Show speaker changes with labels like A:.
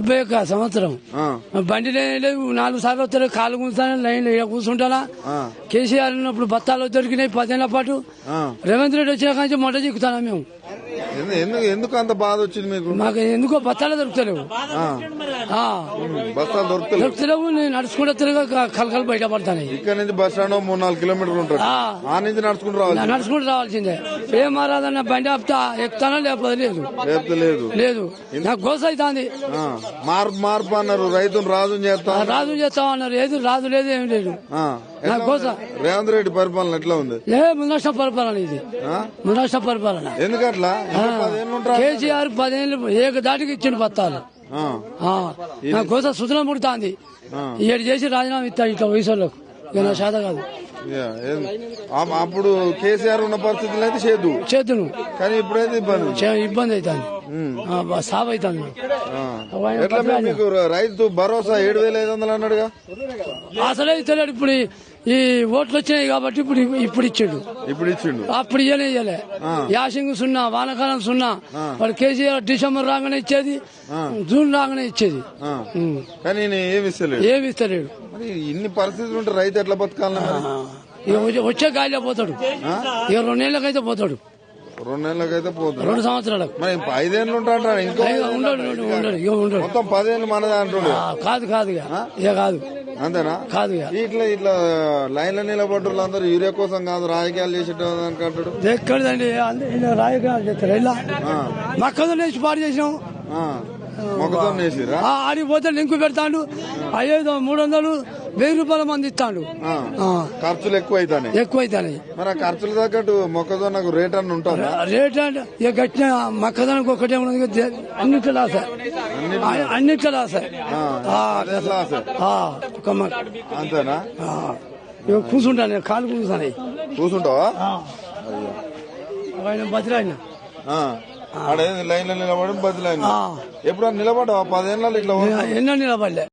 A: 71 సంవత్సరం బండి లేవు 4 సార్లు వస్తారు కాలు కూర్చుంటాను లైన్ కూర్చుంటానా కేసీఆర్ ఉన్నప్పుడు బత్తాలు దొరికినాయి 10 ఏళ్ల పాటు రేవంత్ రెడ్డి వచ్చిన కానీ మొట్ట చిక్కుతానా మేము
B: ఎందుకు అంత బాధ వచ్చింది మీకు
A: మాకు ఎందుకో బత్తాలు దొరుకుతలేవు
B: బస్తాలు
A: దొరుకుతలేవు నేను నడుచుకుంటూ తిరగ కలకలు బయటపడతాను
B: ఇక్కడ నుంచి బస్ స్టాండ్ 3-4 కిలోమీటర్లు ఉంటుంది ఆ నుంచి నడుచుకుంటూ
A: రావాల్సిందే ఏం మారాదన్న బండి ఆపుతా ఎక్కుతానో లేకపోతే లేదు లేదు నాకు గోస అవుతుంది
B: మార్పు అన్నారు రైతును రాజు
A: చేస్తాం అన్నారు ఏది రాజు లేదు ఏం లేదు నాకు గోస
B: రేవంత్ రెడ్డి పరిపాలన ఎట్లా ఉంది
A: ముందష్ట పరిపాలన ఇది ముందష్ట పరిపాలన
B: ఎందుకట్లా
A: కేసీఆర్ 10 ఏళ్ళు ఏకదాటికి ఇచ్చిన బత్తాలు నాకు గోస సుధన ముడుతుంది ఏడు చేసి రాజీనామా ఇస్తా ఇట్లా వయసులకు నా శాత కాదు
B: అప్పుడు కేసీఆర్ ఉన్న పరిస్థితులు అయితే చేద్దును కానీ ఇప్పుడైతే
A: ఇబ్బంది అవుతుంది సాబ్ అవుతుంది
B: ఎట్లా మీకు రైతు భరోసా 7,500 అన్నాడుగా
A: అసలే తెలియదు ఇప్పుడు ఈ ఓట్లు వచ్చినాయి కాబట్టి ఇప్పుడు ఇచ్చిండు అప్పుడు ఇయ్యలే యాసింగ్ 0 వానకాలం 0 వాడు కేసీఆర్ డిసెంబర్ రాగానే ఇచ్చేది జూన్ రాగానే ఇచ్చేది
B: కానీ ఏమి ఇస్తలేడు ఇన్ని పరిస్థితులు ఉంటే రైతు ఎట్లా బతకాలన్నా
A: వచ్చే గాలిలో పోతాడు ఇక 2 నెలలకైతే పోతాడు
B: 2 నెలలకైతే పోతాడు
A: 2 సంవత్సరాలకు
B: మరి 5 ఏళ్ళు ఉంటాడు
A: ఉండడు
B: మొత్తం 10 ఏళ్ళు మనదే అంటుండే
A: కాదు ఇక కాదు
B: అంతేనా
A: కాదు
B: ఇట్లా లైన్లో నిలబడ్డోళ్ళు అందరూ యూరియా కోసం కాదు రాజకీయాలు చేసేటంటాడు
A: ఎక్కడదండి రాజకీయాలు చేస్తారు ఇలా మక్కతో నేసి పాడు చేసినాం
B: మొక్కజొన్న వేసిరా
A: ఆడికి పోతే లింకు పెడతాడు 500-300 1000 రూపాయల మంది ఇస్తాడు
B: ఖర్చులు ఎక్కువ అవుతాయి మరి ఆ ఖర్చులు తగ్గట్టు మొక్కజొన్నకు రేట్ అన్న ఉంటుందా
A: రేట్ అంటే ఇక గట్టిన మొక్కజొన్నకు ఒకటే ఉన్నది అన్నిట్లో లాస
B: అంతేనా
A: ఇక కూర్చుంటాను కాలు
B: కూర్చుంటావా
A: ఆయన బతిరాయన
B: లైన్లో నిలబడి బదిలైన ఎప్పుడన్నా నిలబడ్డావా 10 ఏళ్ళ ఇట్లా
A: ఎన్నో నిలబడలే